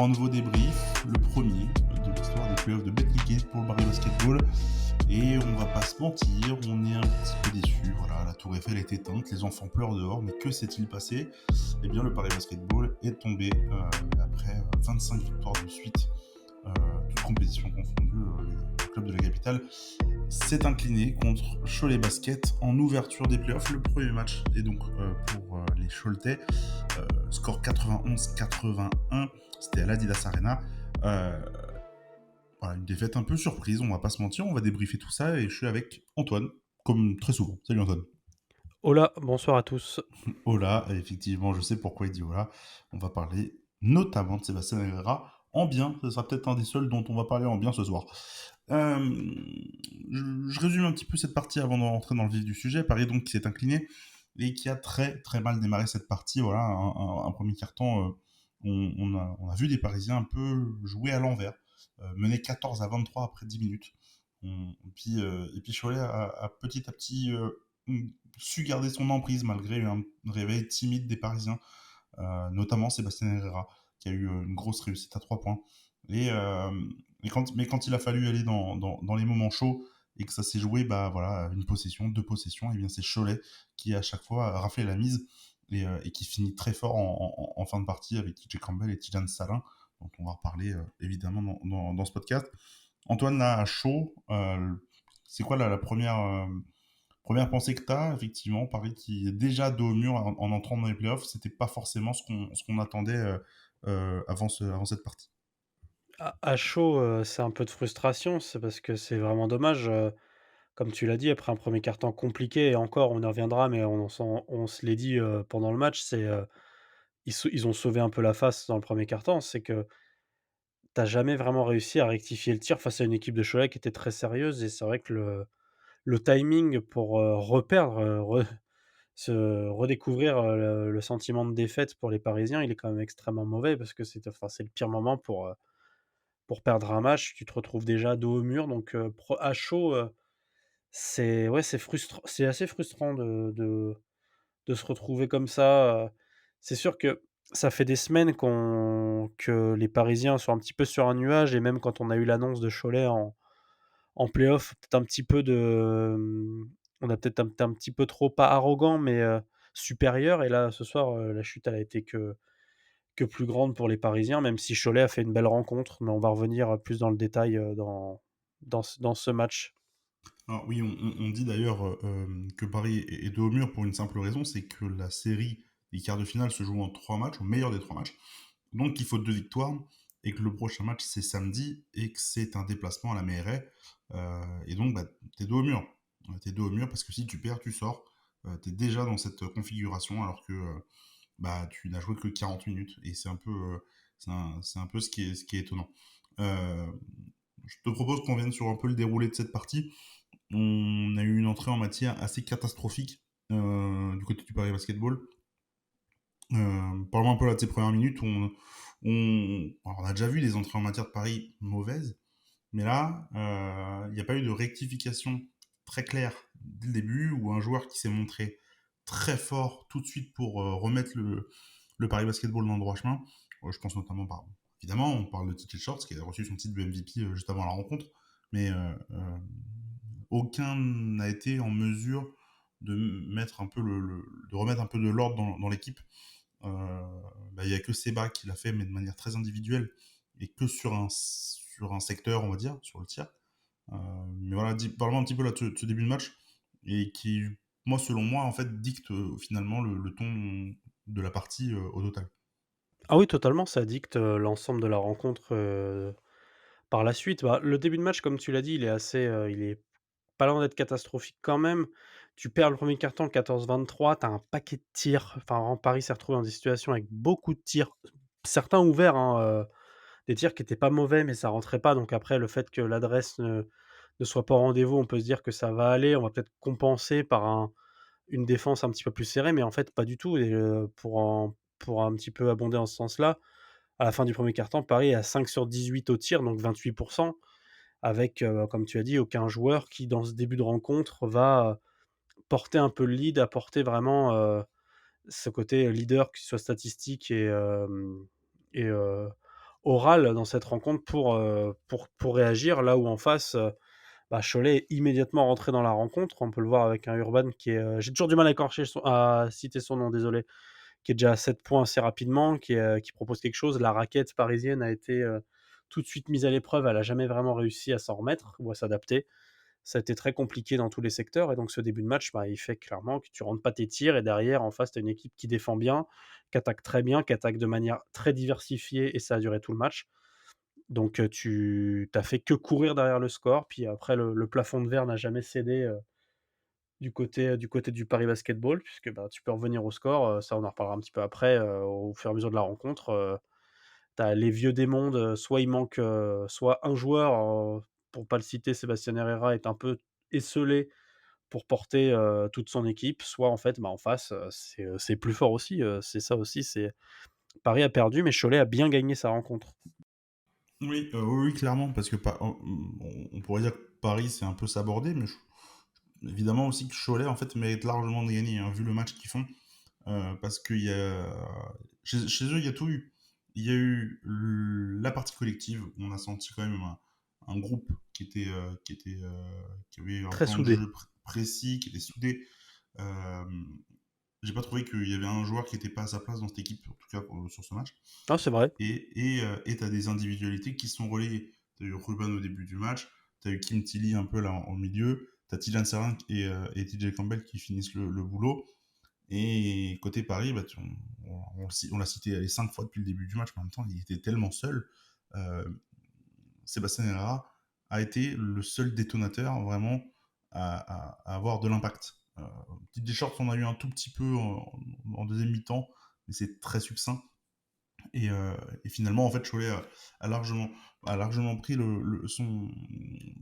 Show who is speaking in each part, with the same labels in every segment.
Speaker 1: pour un nouveau débrief, le premier de l'histoire des playoffs de Betclic pour le Paris Basketball. Et on va pas se mentir, on est un petit peu déçus. Voilà, la Tour Eiffel est éteinte, les enfants pleurent dehors, mais que s'est-il passé? Eh bien, le Paris Basketball est tombé après 25 victoires de suite, toutes compétitions confondues. Le club de la capitale s'est incliné contre Cholet Basket en ouverture des playoffs. Le premier match est donc pour les Choletais. Score 91-81, c'était à l'Adidas Arena. Voilà, une défaite un peu surprise, on va pas se mentir, on va débriefer tout ça et je suis avec Antoine, comme très souvent. Salut Antoine.
Speaker 2: Hola, bonsoir à tous.
Speaker 1: Hola, effectivement, je sais pourquoi il dit hola. On va parler notamment de Sébastien Herrera en bien. Ce sera peut-être un des seuls dont on va parler en bien ce soir. Euh, je résume un petit peu cette partie avant de rentrer dans le vif du sujet. Paris donc qui s'est incliné et qui a très très mal démarré cette partie. Voilà, un premier carton. On a vu des Parisiens un peu jouer à l'envers, mener 14-23 après 10 minutes. Et puis Cholet a petit à petit su garder son emprise malgré un réveil timide des Parisiens, notamment Sébastien Herrera, qui a eu une grosse réussite à 3 points. Et, euh, mais quand il a fallu aller dans les moments chauds et que ça s'est joué, bah voilà, une possession, deux possessions, et bien c'est Cholet qui à chaque fois a raflé la mise et qui finit très fort en fin de partie avec TJ Campbell et Tijan Salin, dont on va reparler évidemment dans ce podcast. Antoine, là, à chaud, c'est quoi la première pensée que tu as? Effectivement, Paris qui est déjà dos au mur en entrant dans les playoffs, c'était pas forcément ce qu'on attendait avant cette partie.
Speaker 2: À chaud, c'est un peu de frustration, c'est parce que c'est vraiment dommage, comme tu l'as dit, après un premier quart-temps compliqué et encore on y reviendra, mais on se l'est dit, pendant le match, ils ont sauvé un peu la face dans le premier quart-temps. C'est que tu as jamais vraiment réussi à rectifier le tir face à une équipe de Cholet qui était très sérieuse et c'est vrai que le timing pour, se redécouvrir, le sentiment de défaite pour les Parisiens, il est quand même extrêmement mauvais parce que c'est le pire moment pour perdre un match. Tu te retrouves déjà dos au mur donc à chaud, c'est ouais, c'est assez frustrant de se retrouver comme ça. C'est sûr que ça fait des semaines que les Parisiens sont un petit peu sur un nuage et même quand on a eu l'annonce de Cholet en play-off, peut-être un petit peu on a peut-être été un petit peu trop, pas arrogant, mais supérieur et là, ce soir, la chute, elle a été que plus grande pour les Parisiens, même si Cholet a fait une belle rencontre, mais on va revenir plus dans le détail, dans ce match.
Speaker 1: Alors oui, on dit d'ailleurs que Paris est dos au mur pour une simple raison, c'est que la série des quarts de finale se joue en 3 matchs, au meilleur des 3 matchs. Donc il faut 2 victoires et que le prochain match c'est samedi et que c'est un déplacement à la Mairie. Et donc bah, t'es dos au mur. T'es dos au mur parce que si tu perds, tu sors. T'es déjà dans cette configuration alors que bah, tu n'as joué que 40 minutes. Et c'est un peu ce qui est étonnant. Euh, je te propose qu'on vienne sur un peu le déroulé de cette partie. On a eu une entrée en matière assez catastrophique du côté du Paris Basketball. Parlons un peu là de ces premières minutes. Alors, on a déjà vu des entrées en matière de Paris mauvaises, mais là, il n'y a pas eu de rectification très claire dès le début, ou un joueur qui s'est montré très fort tout de suite pour remettre le Paris Basketball dans le droit chemin. Je pense notamment évidemment, on parle de TJ Shorts qui a reçu son titre de MVP juste avant la rencontre, mais aucun n'a été en mesure de mettre un peu de remettre un peu de l'ordre dans l'équipe. Bah, il y a que Seba qui l'a fait, mais de manière très individuelle et que sur un secteur, on va dire, sur le tir. Euh, mais voilà, parlons un petit peu là de ce début de match et qui, moi, selon moi, en fait, dicte finalement le ton de la partie au total.
Speaker 2: Ah oui, totalement, ça dicte, l'ensemble de la rencontre, par la suite. Bah, le début de match, comme tu l'as dit, il est pas loin d'être catastrophique quand même. Tu perds le premier quart-temps 14-23, tu as un paquet de tirs. Enfin, vraiment Paris s'est retrouvé dans des situations avec beaucoup de tirs, certains ouverts, hein, des tirs qui étaient pas mauvais, mais ça rentrait pas. Donc après, le fait que l'adresse ne soit pas au rendez-vous, on peut se dire que ça va aller. On va peut-être compenser par une défense un petit peu plus serrée, mais en fait, pas du tout. Et pour un petit peu abonder en ce sens-là, à la fin du premier quart-temps, Paris est à 5 sur 18 au tir, donc 28 avec, comme tu as dit, aucun joueur qui, dans ce début de rencontre, va porter un peu le lead, apporter vraiment, ce côté leader, que ce soit statistique et orale dans cette rencontre pour réagir. Là où en face, Cholet est immédiatement rentré dans la rencontre. On peut le voir avec un Urban qui est, j'ai toujours du mal à citer son nom, désolé, qui est déjà à 7 points assez rapidement, qui propose quelque chose. La raquette parisienne a été, tout de suite mise à l'épreuve. Elle a jamais vraiment réussi à s'en remettre ou à s'adapter. Ça a été très compliqué dans tous les secteurs et donc ce début de match, il fait clairement que tu rentres pas tes tirs et derrière, en face, tu as une équipe qui défend bien, qui attaque très bien, qui attaque de manière très diversifiée et ça a duré tout le match. Donc tu as fait que courir derrière le score, puis après le plafond de verre n'a jamais cédé, du côté du Paris Basketball puisque, tu peux revenir au score, ça on en reparlera un petit peu après, au fur et à mesure de la rencontre, tu as les vieux des mondes, soit il manque, soit un joueur, pour pas le citer, Sébastien Herrera est un peu esseulé pour porter, toute son équipe, soit en fait, en face, c'est plus fort aussi, c'est ça aussi, c'est Paris a perdu, mais Cholet a bien gagné sa rencontre.
Speaker 1: Oui, oui, oui, clairement, parce que on pourrait dire que Paris, c'est un peu sabordé, mais évidemment aussi que Cholet, en fait, mérite largement de gagner, hein, vu le match qu'ils font. Parce qu'il y a... chez eux, il y a tout eu. Il y a eu la partie collective, où on a senti quand même un groupe qui avait un
Speaker 2: Très
Speaker 1: plan de
Speaker 2: soudé.
Speaker 1: jeu précis, qui était soudé. Euh, j'ai pas trouvé qu'il y avait un joueur qui était pas à sa place dans cette équipe, en tout cas sur ce match.
Speaker 2: Ah, c'est vrai.
Speaker 1: Et tu as des individualités qui sont relayées. Tu as eu Ruben au début du match, tu as eu Kim Tilly un peu là au milieu, tu as Tijan Serrin et TJ Campbell qui finissent le boulot. Et côté Paris, on l'a cité les 5 fois depuis le début du match, mais en même temps, il était tellement seul. Euh, Sébastien Herrera a été le seul détonateur vraiment à avoir de l'impact. Petite des shorts, on a eu un tout petit peu en deuxième mi-temps, mais c'est très succinct. Et finalement, en fait, Cholet a largement pris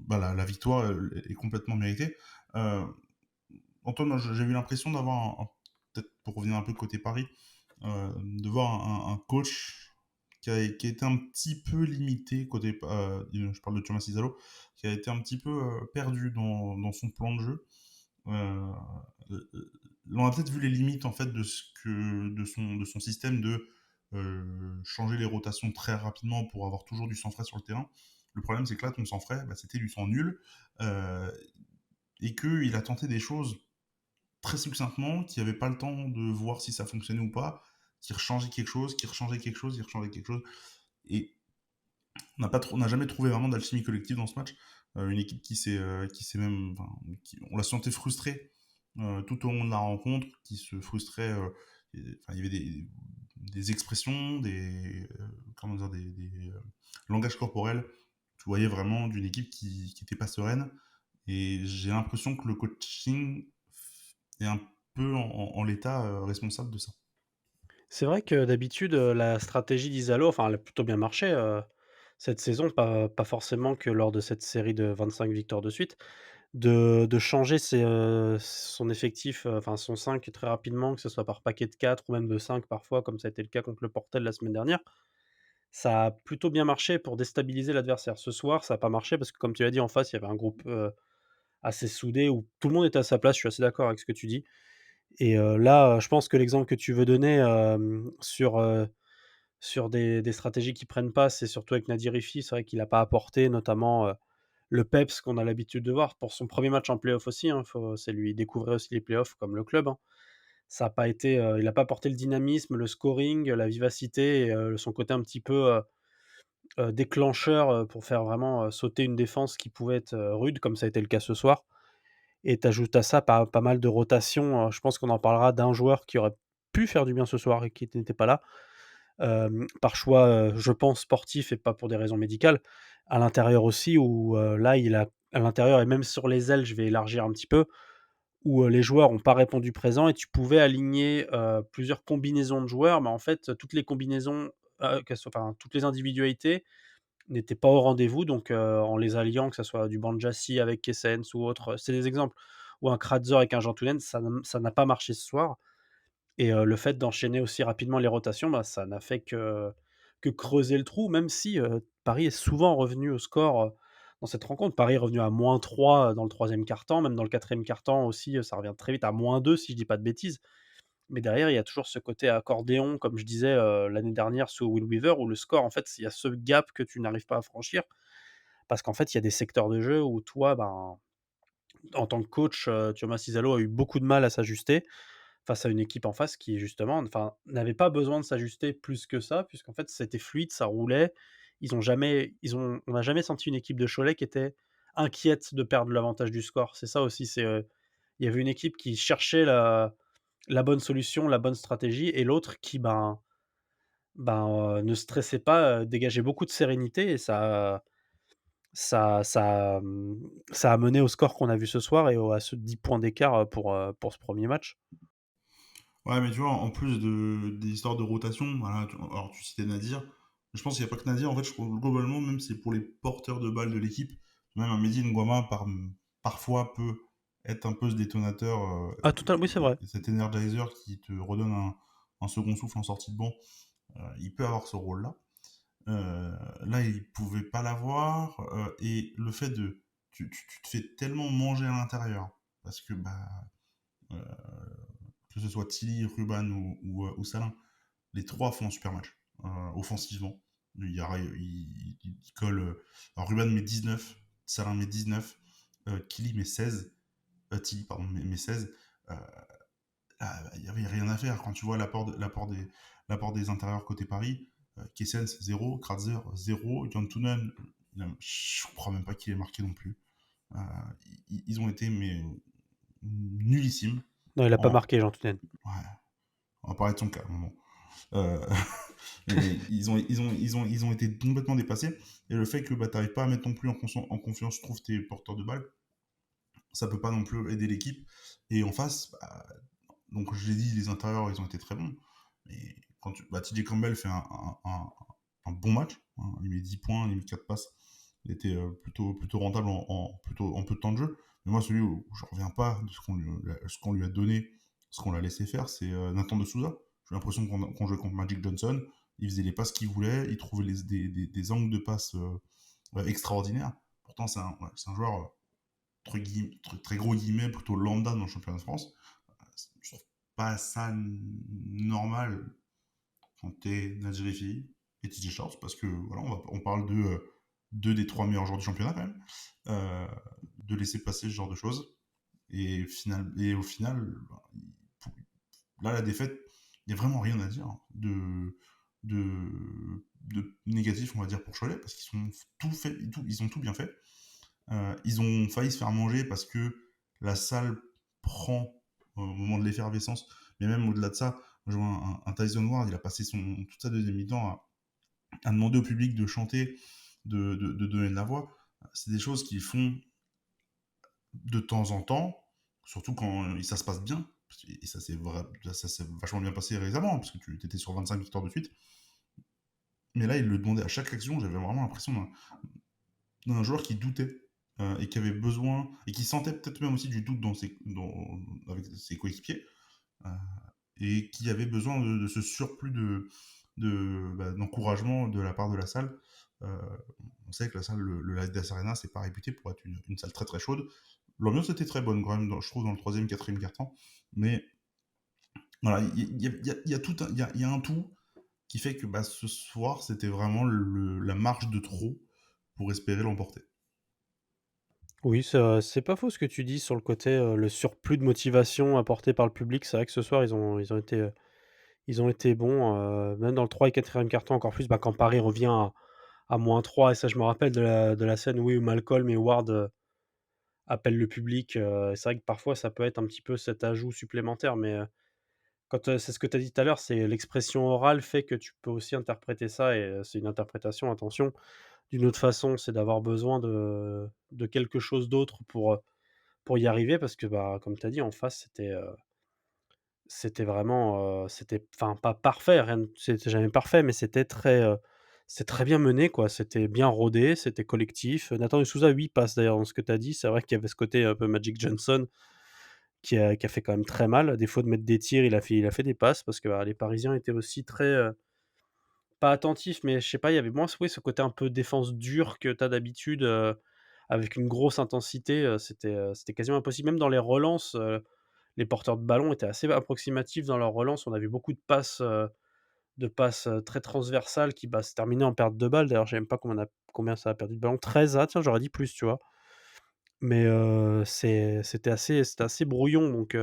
Speaker 1: la victoire est complètement méritée. Euh, Antoine, moi, j'ai eu l'impression d'avoir, peut-être pour revenir un peu côté Paris, de voir un coach qui a été un petit peu limité côté, je parle de Thomas Isalo, qui a été un petit peu perdu dans son plan de jeu. Euh, on a peut-être vu les limites en fait de son système de changer les rotations très rapidement pour avoir toujours du sang frais sur le terrain. Le problème, c'est que là, ton sang frais, c'était du sang nul, euh, et qu'il a tenté des choses très succinctement, qui n'avait pas le temps de voir si ça fonctionnait ou pas, qui rechangeait quelque chose, qui rechangeait quelque chose, qui rechangeait quelque chose. Et on n'a jamais trouvé vraiment d'alchimie collective dans ce match. Une équipe qui s'est même, enfin, on la sentait frustrée tout au long de la rencontre, qui se frustrait. Il y avait des expressions, comment dire, des langages corporels. Tu voyais vraiment d'une équipe qui n'était pas sereine. Et j'ai l'impression que le coaching est un peu en l'état responsable de ça.
Speaker 2: C'est vrai que d'habitude, la stratégie d'Isallo, enfin, elle a plutôt bien marché, cette saison, pas forcément que lors de cette série de 25 victoires de suite, de changer son effectif, enfin son 5 très rapidement, que ce soit par paquet de 4 ou même de 5 parfois, comme ça a été le cas contre le Portel la semaine dernière. Ça a plutôt bien marché pour déstabiliser l'adversaire. Ce soir, ça a pas marché parce que comme tu l'as dit, en face, il y avait un groupe, assez soudé où tout le monde était à sa place. Je suis assez d'accord avec ce que tu dis et là, je pense que l'exemple que tu veux donner, sur des stratégies qui prennent pas, c'est surtout avec Nadir Riffi. C'est vrai qu'il a pas apporté notamment, le peps qu'on a l'habitude de voir pour son premier match en playoff aussi, hein. C'est lui découvrir aussi les playoffs comme le club, hein. Ça a pas été, il a pas apporté le dynamisme, le scoring, la vivacité et son côté un petit peu, déclencheur, pour faire vraiment, sauter une défense qui pouvait être, rude comme ça a été le cas ce soir et tu ajoutes à ça pas mal de rotations, je pense qu'on en parlera d'un joueur qui aurait pu faire du bien ce soir et qui n'était pas là, par choix, je pense sportif et pas pour des raisons médicales. À l'intérieur aussi où, là il a à l'intérieur et même sur les ailes, je vais élargir un petit peu, où, les joueurs ont pas répondu présent et tu pouvais aligner, plusieurs combinaisons de joueurs, mais en fait, toutes les combinaisons, toutes les individualités n'étaient pas au rendez-vous donc en les alliant, que ça soit du Banjassi avec Kessens ou autre, c'est des exemples ou un Kratzer avec un Jean Toulaine, ça n'a pas marché ce soir et le fait d'enchaîner aussi rapidement les rotations, ça n'a fait que creuser le trou, même si, Paris est souvent revenu au score, dans cette rencontre. Paris est revenu à -3 dans le troisième quart-temps, même dans le quatrième quart-temps aussi, ça revient très vite à -2 si je dis pas de bêtises. Mais derrière, il y a toujours ce côté accordéon, comme je disais, l'année dernière sous Will Weaver, où le score, en fait, il y a ce gap que tu n'arrives pas à franchir. Parce qu'en fait, il y a des secteurs de jeu où toi, ben, en tant que coach, Thomas Izzalo a eu beaucoup de mal à s'ajuster face à une équipe en face qui justement, enfin, n'avait pas besoin de s'ajuster plus que ça, puisqu'en fait, c'était fluide, ça roulait. On n'a jamais senti une équipe de Cholet qui était inquiète de perdre l'avantage du score. C'est ça aussi, il y avait une équipe qui cherchait la bonne solution, la bonne stratégie et l'autre qui, ne stressait pas, dégageait beaucoup de sérénité et ça a mené au score qu'on a vu ce soir et à ce 10 points d'écart, pour ce premier match.
Speaker 1: Ouais, mais tu vois, en plus des histoires de rotation, voilà, alors tu citais Nadir, je pense qu'il n'y a pas que Nadir, en fait, je trouve globalement, même c'est pour les porteurs de balles de l'équipe, même un Mehdi Nguama parfois peut être un peu ce détonateur,
Speaker 2: Ah total oui, c'est vrai.
Speaker 1: et cet energizer qui te redonne un second souffle en sortie de banc, il peut avoir ce rôle-là. Là, il pouvait pas l'avoir, et le fait de... Tu te fais tellement manger à l'intérieur, parce que bah, euh, que ce soit Tilly, Ruban ou Salin, les trois font un super match, offensivement. Il colle. Alors Ruban met 19, Salin met 19, Kili met 16, Tilly, pardon, met 16. Euh, il n'y avait rien à faire quand tu vois l'apport des intérieurs côté Paris. Kessens 0, Kratzer 0, John Tunen, je ne crois même pas qu'il ait marqué non plus. Euh, ils ont été mais nullissimes.
Speaker 2: Non, il a pas
Speaker 1: En...
Speaker 2: marqué Jean Touten.
Speaker 1: Ouais, on va parler de son cas à un moment. Euh, mais ils ont été complètement dépassés. Et le fait que bah, tu n'arrives pas à mettre non plus en confiance, je trouve, tes porteurs de balles, ça peut pas non plus aider l'équipe. Et en face, bah, donc je l'ai dit, les intérieurs, ils ont été très bons. Mais quand TJ Campbell fait un bon match, hein, il met 10 points, il met 4 passes. Il était plutôt rentable plutôt, en peu de temps de jeu. Mais moi, celui où je reviens pas de ce qu'on lui a donné, ce qu'on l'a laissé faire, c'est Nathan de Souza. J'ai l'impression qu'on jouait contre Magic Johnson. Il faisait les passes qu'il voulait, il trouvait des angles de passe extraordinaires. Pourtant, c'est un joueur, très gros guillemets, plutôt lambda dans le championnat de France. Je trouve pas ça normal quand t'es Nadjerifi et TJ Shorts, parce que voilà, on parle de deux des trois meilleurs joueurs du championnat quand même, euh, de laisser passer ce genre de choses. Et au final, là, la défaite, il n'y a vraiment rien à dire de négatif, on va dire, pour Cholet, parce qu'ils ont ils ont tout bien fait. Ils ont failli se faire manger parce que la salle prend au moment de l'effervescence. Mais même au-delà de ça, je vois un Tyson Ward, il a passé toute sa deuxième mi-temps à demander au public de chanter, de donner de la voix. C'est des choses qu'ils font de temps en temps, surtout quand ça se passe bien. Et ça s'est vachement bien passé récemment, parce que tu étais sur 25 victoires de suite. Mais là, il le demandait à chaque action. J'avais vraiment l'impression d'un joueur qui doutait, et qui avait besoin, et qui sentait peut-être même aussi du doute avec ses coéquipiers, euh, et qui avait besoin de ce surplus d'encouragement de la part de la salle. Euh, on sait que la salle, le Light Arena, c'est pas réputé pour être une salle très très chaude. L'ambiance était très bonne quand même, je trouve, dans le troisième, quatrième quart-temps. Mais voilà, il y a il y a un tout qui fait que bah, ce soir, c'était vraiment la marche de trop pour espérer l'emporter.
Speaker 2: Oui, c'est pas faux ce que tu dis sur le côté, le surplus de motivation apporté par le public. C'est vrai que ce soir, ils ont été bons, même dans le 3 et 4e quart-temps encore plus, quand Paris revient à -3 et ça je me rappelle de la scène, oui, où Malcolm et Ward, appellent le public, c'est vrai que parfois ça peut être un petit peu cet ajout supplémentaire mais c'est ce que tu as dit tout à l'heure, c'est l'expression orale fait que tu peux aussi interpréter ça et c'est une interprétation, attention, d'une autre façon, c'est d'avoir besoin de quelque chose d'autre pour y arriver parce que, comme tu as dit, en face, c'était vraiment, c'était enfin, pas parfait, rien de c'était jamais parfait, mais c'était très bien mené, quoi. C'était bien rodé, c'était collectif. Nathan de Souza, 8 passes d'ailleurs dans ce que tu as dit. C'est vrai qu'il y avait ce côté un peu Magic Johnson qui a fait quand même très mal. À défaut de mettre des tirs, il a fait des passes parce que, les Parisiens étaient aussi très, pas attentifs, mais je sais pas, il y avait moins oui, ce côté un peu défense dure que tu as d'habitude, avec une grosse intensité, c'était quasiment impossible. Même dans les relances, les porteurs de ballon étaient assez approximatifs dans leur relance. On a vu beaucoup de passes très transversales qui, bah, se terminaient en perte de balle. D'ailleurs, je sais même pas combien ça a perdu de ballons. 13, ah tiens, j'aurais dit plus, tu vois? Mais c'était assez brouillon donc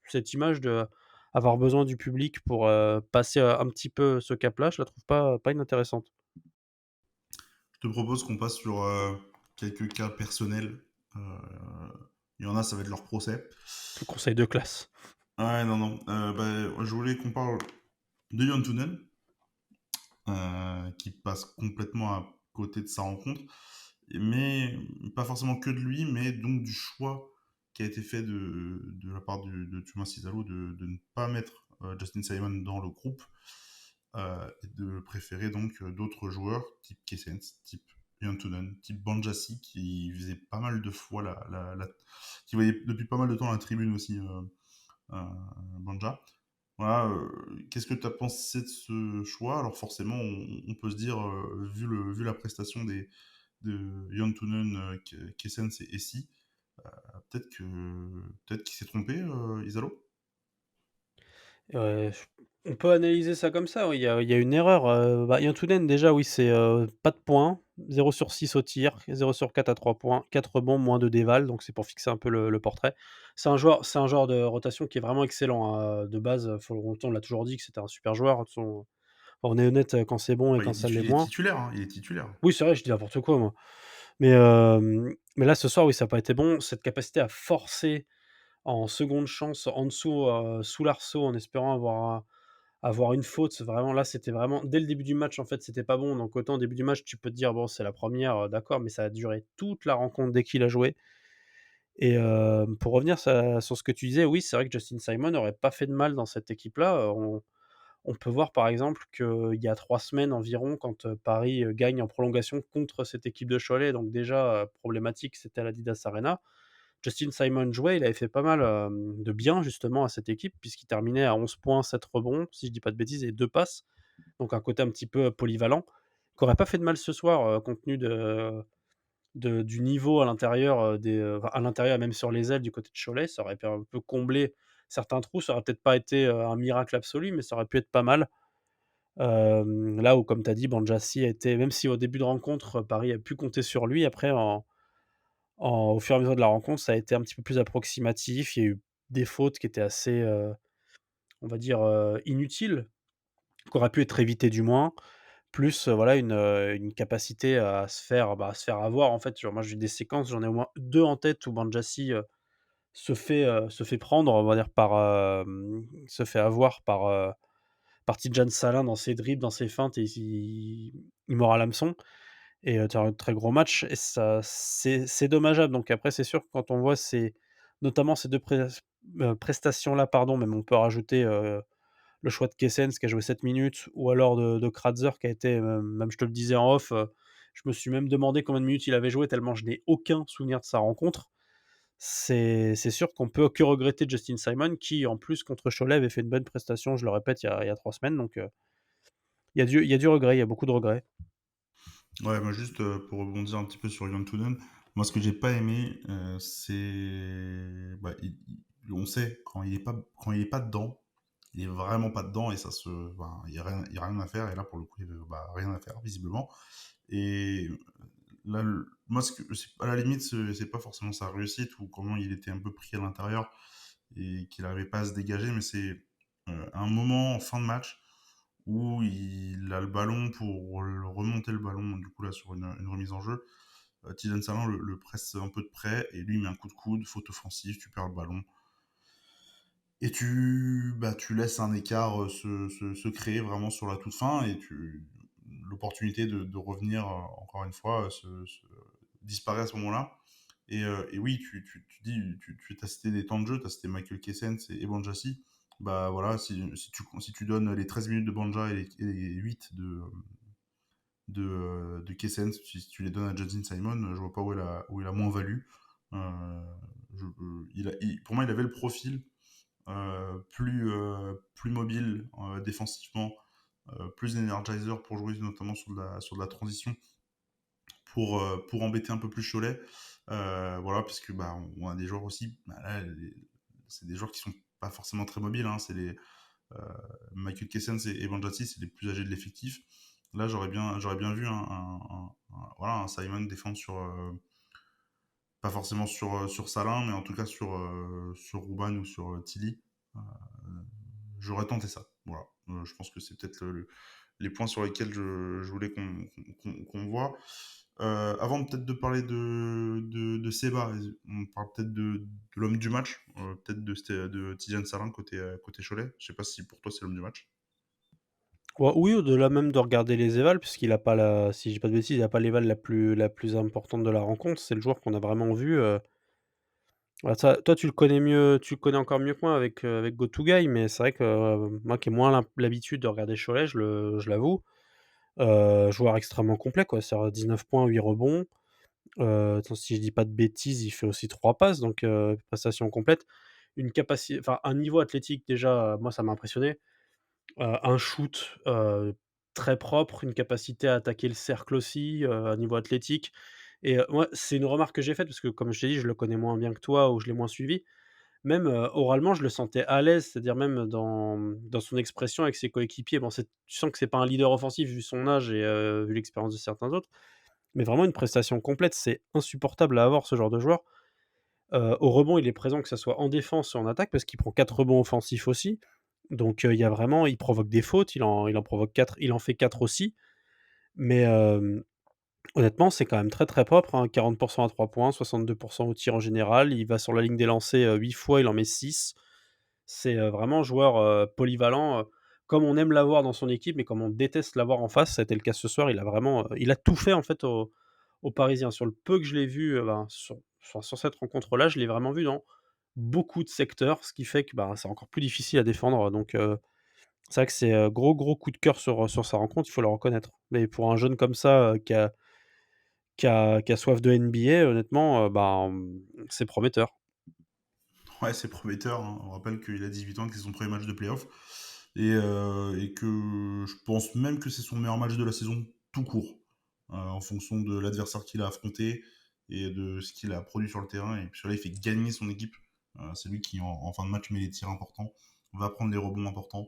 Speaker 2: cette image d'avoir besoin du public pour, passer, un petit peu ce cap-là, je la trouve pas inintéressante.
Speaker 1: Je te propose qu'on passe sur quelques cas personnels. Euh, Il y en a, ça va être leur procès.
Speaker 2: Le conseil de classe.
Speaker 1: Ouais, non, non. Je voulais qu'on parle de Jan Tunen, qui passe complètement à côté de sa rencontre. Mais pas forcément que de lui, mais donc du choix qui a été fait de la part de Thomas Cizalo de ne pas mettre Justin Simon dans le groupe et de préférer donc d'autres joueurs type Kessens, type Yantunen, type Banjasi qui faisait pas mal de fois qui voyait depuis pas mal de temps la tribune aussi euh, Banja. Voilà, qu'est-ce que tu as pensé de ce choix? Alors forcément, on peut se dire, vu la prestation de Yantunen, Kessens et Essi, peut-être qu'il s'est trompé, Isalo.
Speaker 2: J On peut analyser ça comme ça, oui, il y a une erreur, bah, Yantounen déjà oui, c'est, pas de points, 0 sur 6 au tir, 0 sur 4 à 3 points, 4 rebonds, moins de déval, donc c'est pour fixer un peu le portrait. C'est un joueur de rotation qui est vraiment excellent, hein, de base, on l'a toujours dit que c'était un super joueur, on est honnête, quand c'est bon et
Speaker 1: Bah,
Speaker 2: quand ça l'est
Speaker 1: il est
Speaker 2: moins.
Speaker 1: titulaire, hein, il est titulaire.
Speaker 2: Oui, c'est vrai, je dis n'importe quoi moi, mais là ce soir, oui, ça a pas été bon. Cette capacité à forcer en seconde chance en dessous, sous l'arceau en espérant avoir une faute, vraiment là, c'était vraiment dès le début du match, en fait, c'était pas bon. Donc autant au début du match, tu peux te dire: «Bon, c'est la première, d'accord», mais ça a duré toute la rencontre dès qu'il a joué et pour revenir sur ce que tu disais, oui, c'est vrai que Justin Simon n'aurait pas fait de mal dans cette équipe-là. On peut voir, par exemple, qu'il y a 3 semaines environ, quand, Paris, gagne en prolongation contre cette équipe de Cholet, donc déjà, problématique, c'était à l'Adidas Arena. Justin Simon jouait, il avait fait pas mal, de bien justement à cette équipe puisqu'il terminait à 11 points, 7 rebonds, si je dis pas de bêtises et 2 passes. Donc un côté un petit peu polyvalent, qui aurait pas fait de mal ce soir, compte tenu du niveau à l'intérieur, enfin à l'intérieur et même sur les ailes du côté de Cholet. Ça aurait pu un peu combler certains trous. Ça aurait peut-être pas été, un miracle absolu, mais ça aurait pu être pas mal. Là où comme tu as dit, Banjassi a été même si au début de rencontre, Paris a pu compter sur lui, après au fur et à mesure de la rencontre, ça a été un petit peu plus approximatif. Il y a eu des fautes qui étaient assez, on va dire, inutiles, qui auraient pu être évitées du moins. Plus, voilà une capacité à se faire avoir en fait. Genre moi j'ai des séquences, j'en ai au moins 2 en tête où Banjassi, se fait prendre, on va dire se fait avoir par Tidjane Salin dans ses dribbles, dans ses feintes et il mord à l'hameçon et tu as un très gros match et ça c'est dommageable. Donc après c'est sûr que quand on voit notamment ces 2 prestations-là, pardon, même on peut rajouter, le choix de Kessens qui a joué 7 minutes ou alors de Kratzer qui a été, même je te le disais en off, je me suis même demandé combien de minutes il avait joué tellement je n'ai aucun souvenir de sa rencontre. C'est sûr qu'on peut que regretter Justin Simon qui, en plus, contre Cholet, avait fait une bonne prestation, je le répète, il y a 3 semaines donc il y a du regret, il y a beaucoup de regrets.
Speaker 1: Ouais, moi juste pour rebondir un petit peu sur Yantunen, moi ce que j'ai pas aimé, on sait quand il est pas dedans, il est vraiment pas dedans et il y a rien à faire et là pour le coup il y avait rien à faire visiblement et là moi à la limite c'est pas forcément sa réussite ou comment il était un peu pris à l'intérieur et qu'il n'arrivait pas à se dégager, mais c'est un moment en fin de match où il a le ballon pour remonter le ballon, du coup, là, sur une remise en jeu. Tidan Salin le presse un peu de près et lui il met un coup de coude, faute offensive, tu perds le ballon. Et tu laisses un écart se créer vraiment sur la toute fin et l'opportunité de revenir, encore une fois, disparaît à ce moment-là. Et oui, tu dis, tu as cité des temps de jeu, tu as cité Michael Kessens et Banjassi. Bah voilà, si tu donnes les 13 minutes de Banja et les 8 de Kessens, si tu les donnes à Justin Simon, je vois pas où il a moins valu. Euh, pour moi, il avait le profil plus mobile défensivement, plus energizer pour jouer notamment sur de la transition pour embêter un peu plus Cholet. Voilà, parce que on a des joueurs aussi. Bah, là, c'est des joueurs qui sont pas forcément très mobiles, hein. C'est les Michael Kessens et Banjati, c'est les plus âgés de l'effectif. Là, j'aurais bien vu voilà, un Simon défendre sur, pas forcément sur, sur Salin, mais en tout cas sur Ruban ou sur Tilly. Euh, J'aurais tenté ça. Voilà. Je pense que c'est peut-être les points sur lesquels je voulais qu'on voit. Avant peut-être de parler de Seba, on parle peut-être de l'homme du match, peut-être de Tidiane Salin côté Cholet. Je sais pas si pour toi c'est l'homme du match.
Speaker 2: Ouais, oui, au-delà même de regarder les évals, puisqu'il a pas la si je dis pas de bêtises, il a pas l'éval la plus importante de la rencontre. C'est le joueur qu'on a vraiment vu, bah, ça toi tu le connais encore mieux que moi avec GoToGuy, mais c'est vrai que, moi qui ai moins l'habitude de regarder Cholet, je l'avoue, joueur extrêmement complet quoi, c'est-à-dire 19 points, 8 rebonds, attends si je dis pas de bêtises, il fait aussi 3 passes donc prestation complète. Une capacité enfin un niveau athlétique déjà, moi ça m'a impressionné. Un shoot, très propre, une capacité à attaquer le cercle aussi, un niveau athlétique et moi, c'est une remarque que j'ai faite parce que comme je t'ai dit, je le connais moins bien que toi ou je l'ai moins suivi. Même, oralement, je le sentais à l'aise, c'est-à-dire même dans son expression avec ses coéquipiers. Bon, tu sens que c'est pas un leader offensif vu son âge et vu l'expérience de certains autres, mais vraiment une prestation complète. C'est insupportable à avoir ce genre de joueur. Au rebond, il est présent que ça soit en défense ou en attaque parce qu'il prend 4 rebonds offensifs aussi. Donc, il y a vraiment il provoque des fautes, il en provoque 4, il en fait 4 aussi. Mais, honnêtement, c'est quand même très, très propre, hein. 40 à 3 points, 62 au tir en général. Il va sur la ligne des lancers, 8 fois, il en met 6. C'est, vraiment joueur, polyvalent, comme on aime l'avoir dans son équipe, mais comme on déteste l'avoir en face. Ça a été le cas ce soir. Il a vraiment, il a tout fait en fait aux Parisiens. Sur le peu que je l'ai vu, ben, sur cette rencontre-là, je l'ai vraiment vu dans beaucoup de secteurs, ce qui fait que, bah, c'est encore plus difficile à défendre, donc c'est vrai que c'est, gros, gros coup de cœur sur sa rencontre, il faut le reconnaître. Mais pour un jeune comme ça, qui a soif de NBA, honnêtement, c'est prometteur.
Speaker 1: Ouais, c'est prometteur, hein. On rappelle qu'il a 18 ans, que c'est son premier match de playoff. Et que je pense même que c'est son meilleur match de la saison tout court, en fonction de l'adversaire qu'il a affronté et de ce qu'il a produit sur le terrain. Et puis là, il fait gagner son équipe. C'est lui qui, en fin de match, met les tirs importants, va prendre les rebonds importants.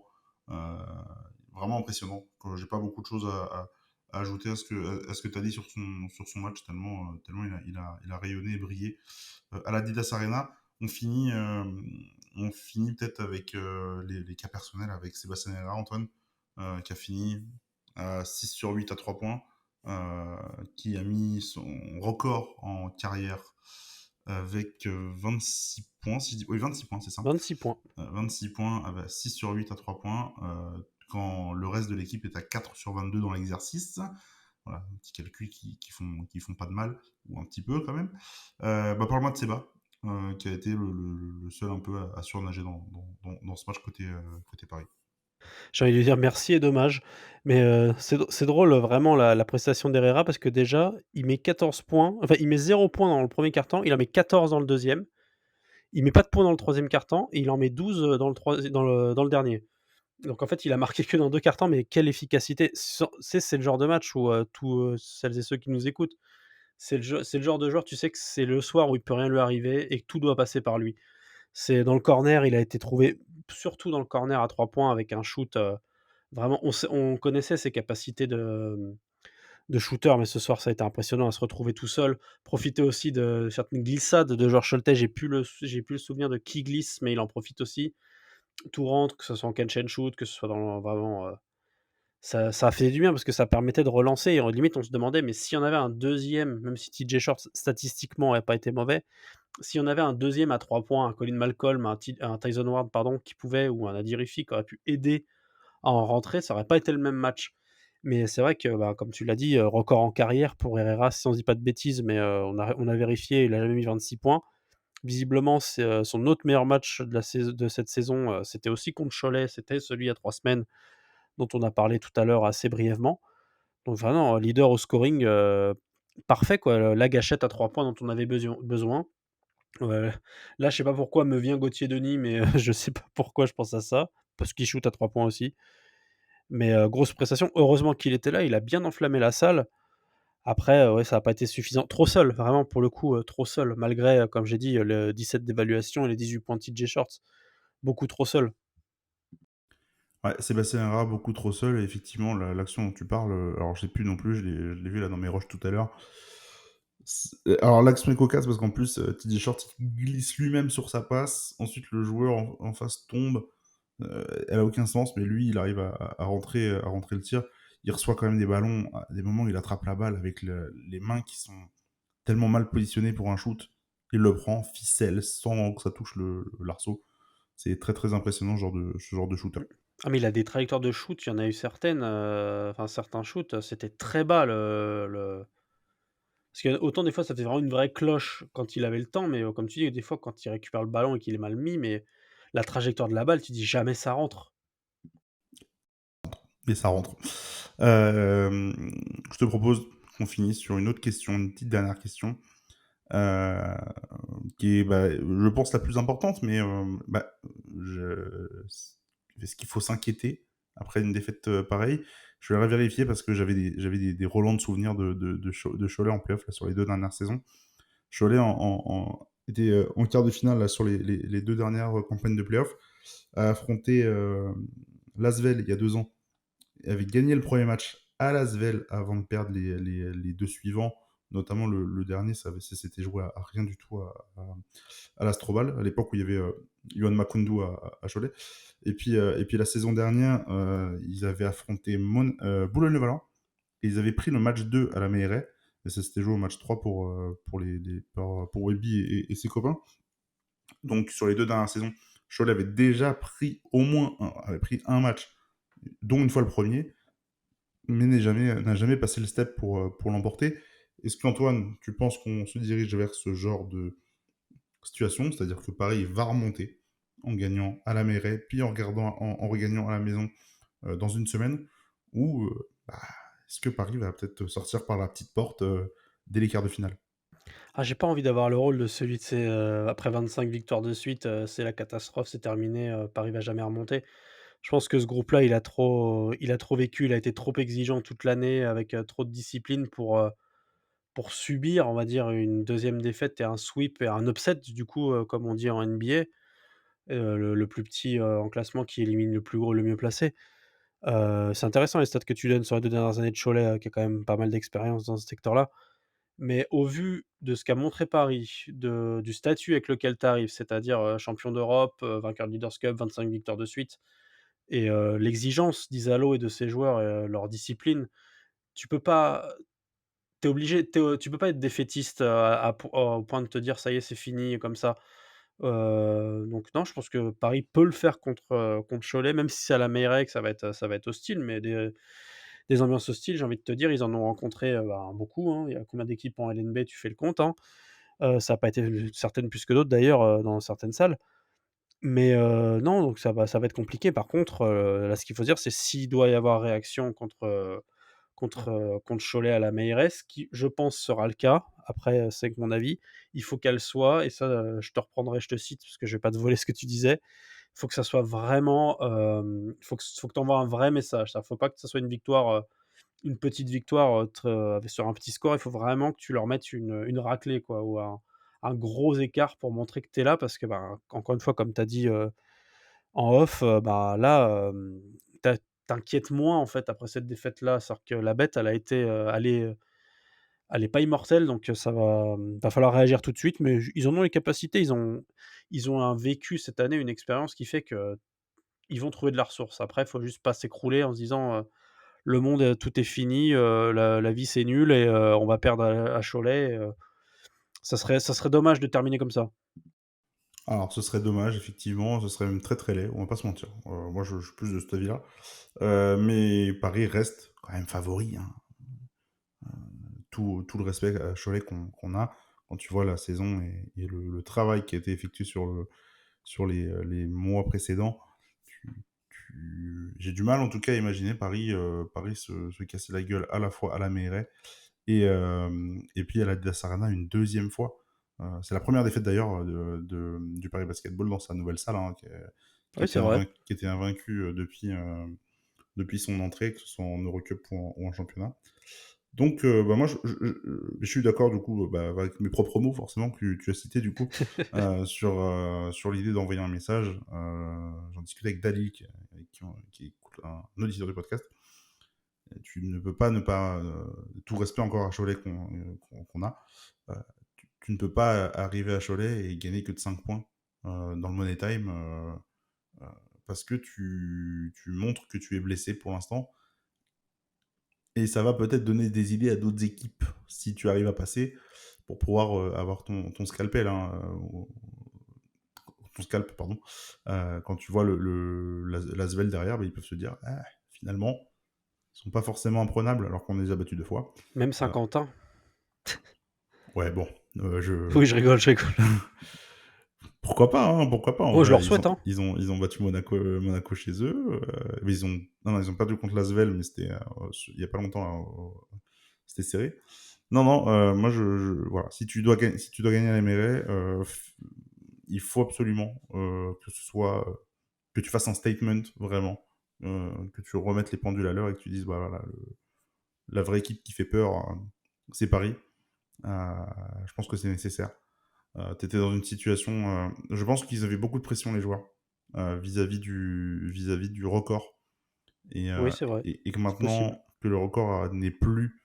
Speaker 1: Euh, Vraiment impressionnant. J'ai pas beaucoup de choses à ajouter à ce que tu as dit sur son match, tellement il a rayonné et brillé. À l'Adidas Arena, on finit, euh, on finit peut-être avec les cas personnels avec Sébastien Herrera, Antoine, qui a fini à 6 sur 8 à 3 points, euh, qui a mis son record en carrière avec 26 points, si je dis... Oui, 26 points, c'est ça.
Speaker 2: 26 points.
Speaker 1: 26 points, avec 6 sur 8 à 3 points, quand le reste de l'équipe est à 4 sur 22 dans l'exercice. Voilà, un petit calcul qui font pas de mal, ou un petit peu quand même. Parle-moi de Seba, qui a été le seul un peu à surnager dans ce match côté Paris.
Speaker 2: J'ai envie de lui dire merci et dommage, mais c'est drôle, vraiment la prestation d'Herrera parce que déjà, il met 14 points, enfin il met 0 points dans le premier quart-temps, il en met 14 dans le deuxième. Il met pas de points dans le troisième quart-temps et il en met 12, dans le dernier. Donc en fait, il a marqué que dans 2 quart-temps, mais quelle efficacité! C'est le genre de match où, tous, celles et ceux qui nous écoutent, c'est le genre de joueur, tu sais que c'est le soir où il peut rien lui arriver et que tout doit passer par lui. C'est dans le corner, il a été trouvé surtout dans le corner à 3 points avec un shoot, vraiment on connaissait ses capacités de shooter, mais ce soir ça a été impressionnant à se retrouver tout seul. Profiter aussi de certaines glissades de Georges Scholtez, j'ai plus le souvenir de qui glisse, mais il en profite aussi. Tout rentre, que ce soit en catch and shoot, que ce soit dans vraiment, ça a fait du bien parce que ça permettait de relancer et limite on se demandait, mais s'il y en avait un deuxième, même si TJ Shorts statistiquement n'aurait pas été mauvais, s'il y en avait un deuxième à 3 points, un Colin Malcolm, un Tyson Ward pardon, qui pouvait ou un Adi Rifi qui aurait pu aider à en rentrer, ça aurait pas été le même match. Mais c'est vrai que, bah, comme tu l'as dit, record en carrière pour Herrera, si on se dit pas de bêtises, mais on a vérifié, il a jamais mis 26 points. Visiblement, c'est, son autre meilleur match de cette saison, c'était aussi contre Cholet, c'était celui il y a 3 semaines dont on a parlé tout à l'heure assez brièvement. Donc vraiment, leader au scoring, parfait quoi, la gâchette à 3 points dont on avait besoin. Là, je sais pas pourquoi me vient Gauthier Denis, mais je sais pas pourquoi je pense à ça, parce qu'il shoot à 3 points aussi. Mais grosse prestation. Heureusement qu'il était là, il a bien enflammé la salle. Après, ouais, ça a pas été suffisant. Trop seul, vraiment pour le coup, trop seul malgré, comme j'ai dit, le 17 d'évaluation et les 18 points de TJ Shorts. Beaucoup trop seul.
Speaker 1: Ouais, Sébastien Haller beaucoup trop seul et effectivement l'action dont tu parles, alors je sais plus non plus, je l'ai vu là dans mes rushs tout à l'heure. Alors l'action est cocasse parce qu'en plus, TJ Short il glisse lui-même sur sa passe, ensuite le joueur en face tombe, elle a aucun sens, mais lui il arrive à rentrer le tir. Il reçoit quand même des ballons, à des moments où il attrape la balle avec les mains qui sont tellement mal positionnées pour un shoot. Il le prend, ficelle, sans que ça touche l'arceau. C'est très très impressionnant ce genre de shooter.
Speaker 2: Mmh. Ah mais il a des trajectoires de shoot, il y en a eu certaines, enfin certains shoots, c'était très bas le parce que autant des fois ça fait vraiment une vraie cloche quand il avait le temps, mais comme tu dis, des fois quand il récupère le ballon et qu'il est mal mis, mais la trajectoire de la balle, tu dis: «Jamais ça rentre».
Speaker 1: Et ça rentre. Euh, je te propose qu'on finisse sur une autre question, une petite dernière question, euh, qui est, bah, je pense, la plus importante, mais bah, est-ce qu'il faut s'inquiéter après une défaite pareille? Je vais la vérifier parce que j'avais des relents de souvenirs de Cholet en playoff là, sur les 2 dernières saisons. Cholet était en quart de finale là, sur les 2 dernières campagnes de playoff, a affronté Lasvel il y a 2 ans, avait gagné le premier match à Lasvel avant de perdre les deux suivants. Notamment le dernier, ça s'était joué à rien du tout à l'Astrobal, à l'époque où il y avait Yohan Makundu à Cholet. Et puis la saison dernière, ils avaient affronté Boulogne-le-Valent et ils avaient pris le match 2 à la Meilleray. Et ça s'était joué au match 3 pour Webby et ses copains. Donc sur les 2 dernières saisons, Cholet avait déjà pris avait pris un match, dont une fois le premier, mais n'a jamais passé le step pour l'emporter. Est-ce qu'Antoine, tu penses qu'on se dirige vers ce genre de situation, c'est-à-dire que Paris va remonter en gagnant à la Mairie, puis en regagnant à la maison dans une semaine, ou bah, est-ce que Paris va peut-être sortir par la petite porte dès les quarts de finale?
Speaker 2: Ah, j'ai pas envie d'avoir le rôle de celui de ces, après 25 victoires de suite, c'est la catastrophe, c'est terminé, Paris va jamais remonter. Je pense que ce groupe-là, il a trop vécu, il a été trop exigeant toute l'année avec, trop de discipline pour subir, on va dire, une deuxième défaite et un sweep et un upset du coup, comme on dit en NBA, le plus petit, en classement qui élimine le plus gros, le mieux placé. C'est intéressant les stats que tu donnes sur les 2 dernières années de Cholet, qui a quand même pas mal d'expérience dans ce secteur-là. Mais au vu de ce qu'a montré Paris, du statut avec lequel tu arrives, c'est-à-dire, champion d'Europe, vainqueur de Leaders Cup, 25 victoires de suite et l'exigence d'Isallo et de ses joueurs et leur discipline, tu peux pas tu peux pas être défaitiste, au point de te dire: «Ça y est, c'est fini», comme ça. Donc non, je pense que Paris peut le faire contre Cholet, même si c'est à la Meilleraie, que ça va être hostile, mais des ambiances hostiles, j'ai envie de te dire, ils en ont rencontré, ben, beaucoup, hein. Il y a combien d'équipes en LNB, tu fais le compte, hein. Ça a pas été certaines plus que d'autres d'ailleurs, dans certaines salles. Mais non, donc ça va être compliqué. Par contre, là, ce qu'il faut dire, c'est s'il doit y avoir réaction contre Cholet à la Meilleray, ce qui, je pense, sera le cas. Après, c'est que mon avis, il faut qu'elle soit et ça, je te reprendrai, je te cite, parce que je vais pas te voler ce que tu disais. Il faut que ça soit vraiment, faut que tu envoies un vrai message. Il faut pas que ça soit une victoire, une petite victoire, sur un petit score. Il faut vraiment que tu leur mettes une raclée quoi ou un gros écart pour montrer que tu es là parce que, bah, encore une fois, comme tu as dit, en off, bah, là, tu moins, en fait, après cette défaite-là. C'est-à-dire que la bête, elle a été, elle est pas immortelle donc ça va falloir réagir tout de suite mais ils en ont les capacités. Ils ont un vécu cette année, une expérience qui fait qu'ils vont trouver de la ressource. Après, il faut juste pas s'écrouler en se disant, «Le monde, tout est fini, la vie, c'est nul et on va perdre à Cholet», ça serait dommage de terminer comme ça.
Speaker 1: Alors, ce serait dommage, effectivement, ce serait même très très laid, on va pas se mentir. Moi, je suis plus de cet avis-là. Mais Paris reste quand même favori, hein. Tout le respect à Cholet qu'on a quand tu vois la saison et le travail qui a été effectué sur les mois précédents. J'ai du mal en tout cas à imaginer Paris se casser la gueule à la fois à la Meilleraie et puis à la Adidas Arena une deuxième fois. C'est la première défaite d'ailleurs du Paris Basketball dans sa nouvelle salle, hein, qui
Speaker 2: Oui,
Speaker 1: était
Speaker 2: c'est vrai.
Speaker 1: qui était invaincu depuis son entrée, que ce soit en Eurocup ou en championnat. Donc, bah, moi, je suis d'accord, du coup, bah, avec mes propres mots, forcément, que tu as cités, du coup, sur l'idée d'envoyer un message. J'en discutais avec Dali, qui écoute un auditeur du podcast. Et tu ne peux pas ne pas, tout respect encore à Cholet qu'on a, euh, tu ne peux pas arriver à Cholet et gagner que de 5 points dans le Money Time, euh, parce que tu montres que tu es blessé pour l'instant. Et ça va peut-être donner des idées à d'autres équipes si tu arrives à passer pour pouvoir avoir ton scalpel, hein, ton scalp, pardon. Quand tu vois l'Asvel derrière, bah, ils peuvent se dire, ah, finalement, ils sont pas forcément imprenables alors qu'on les a battus 2 fois.
Speaker 2: Même
Speaker 1: Euh,
Speaker 2: Saint-Quentin.
Speaker 1: ouais, bon,
Speaker 2: Oui, je rigole, je rigole.
Speaker 1: pourquoi pas, hein, pourquoi pas. En
Speaker 2: Oh, je leur
Speaker 1: vrai,
Speaker 2: souhaite, hein.
Speaker 1: ils ont battu Monaco chez eux. Mais non, ils ont perdu contre l'Asvel, mais c'était il y a pas longtemps. C'était serré. Non, non, moi, voilà. Si tu dois gagner à la Méret, il faut absolument que ce soit que tu fasses un statement vraiment, que tu remettes les pendules à l'heure et que tu dises, bah, voilà, la vraie équipe qui fait peur, c'est Paris. Je pense que c'est nécessaire. Tu étais dans une situation. Je pense qu'ils avaient beaucoup de pression, les joueurs, vis-à-vis du record. Et,
Speaker 2: Oui, c'est vrai.
Speaker 1: et que
Speaker 2: C'est possible.
Speaker 1: maintenant que le record n'est plus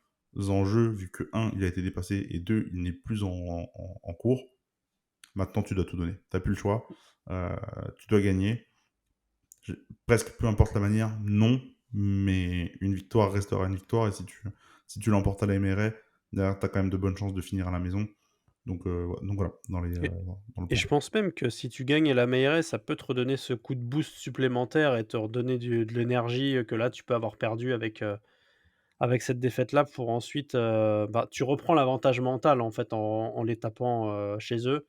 Speaker 1: en jeu, vu que, un, il a été dépassé, et deux, il n'est plus en cours, maintenant tu dois tout donner. Tu n'as plus le choix. Euh, Tu dois gagner. Presque peu importe la manière, non, mais une victoire restera une victoire, et si tu l'emportes à la MRA, derrière, tu as quand même de bonnes chances de finir à la maison. Donc voilà, dans le
Speaker 2: Et je
Speaker 1: plan.
Speaker 2: pense même que si tu gagnes à la Meilleray, ça peut te redonner ce coup de boost supplémentaire et te redonner de l'énergie, que là, tu peux avoir perdu avec cette défaite-là pour ensuite, bah, tu reprends l'avantage mental, en fait, en les tapant, chez eux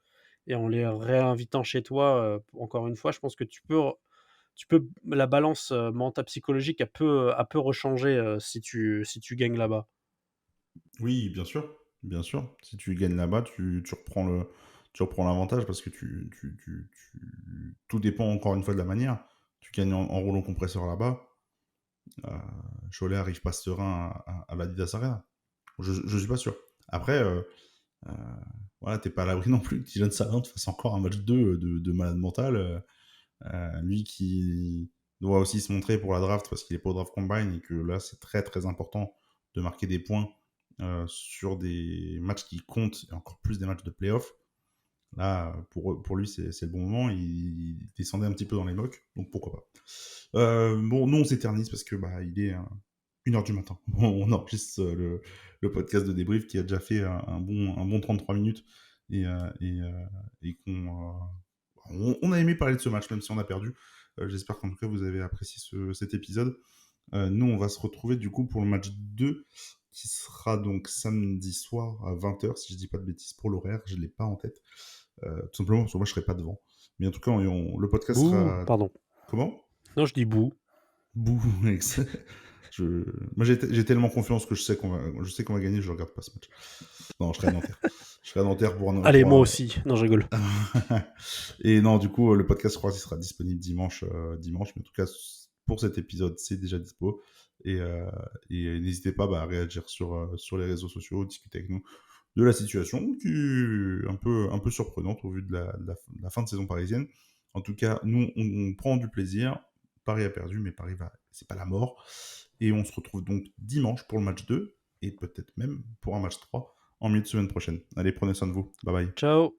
Speaker 2: et en les réinvitant chez toi, encore une fois, je pense que tu peux la balance, mentale psychologique, elle peut rechanger, si tu gagnes là-bas.
Speaker 1: Oui, bien sûr, bien sûr. Si tu gagnes là-bas, tu reprends l'avantage parce que tout dépend encore une fois de la manière. Tu gagnes en roulant compresseur là-bas. Euh, Cholet arrive pas serein à l'Adidas Arena. Je suis pas sûr. Après, euh, voilà, t'es pas à l'abri non plus que Tijan Sarin te fasse encore un match 2 de malade mental. Lui qui doit aussi se montrer pour la draft parce qu'il est pas au draft combine et que là c'est très très important de marquer des points sur des matchs qui comptent et encore plus des matchs de playoff. Là, pour lui, c'est le bon moment. Il descendait un petit peu dans les mocks, donc pourquoi pas. Bon, nous, on s'éternise parce que bah, il est 1h du matin. Bon, on enregistre le podcast de débrief qui a déjà fait un bon 33 minutes et on a aimé parler de ce match, même si on a perdu. J'espère qu'en tout cas, vous avez apprécié cet épisode. Nous, on va se retrouver du coup pour le match 2 qui sera donc samedi soir à 20h, si je dis pas de bêtises pour l'horaire, je l'ai pas en tête. Tout simplement parce que moi je serai pas devant. Mais en tout cas, le podcast
Speaker 2: Bouh!
Speaker 1: sera.
Speaker 2: Pardon.
Speaker 1: Comment?
Speaker 2: Non, je dis bouh.
Speaker 1: Bouh, ex- moi j'ai tellement confiance que je sais qu'on va gagner, je regarde pas ce match. Non, je serai à Nanterre. Je serai à Nanterre
Speaker 2: Allez, moi aussi. Non, je rigole.
Speaker 1: Et non, du coup, le podcast, je crois qu'il sera disponible dimanche. Mais en tout cas, pour cet épisode, c'est déjà dispo. Et, euh, et n'hésitez pas bah, à réagir sur les réseaux sociaux, discuter avec nous de la situation qui est un peu surprenante au vu de la fin de saison parisienne. En tout cas, nous, on prend du plaisir. Paris a perdu, mais c'est pas la mort. Et on se retrouve donc dimanche pour le match 2 et peut-être même pour un match 3 en milieu de semaine prochaine. Allez, prenez soin de vous. Bye bye.
Speaker 2: Ciao.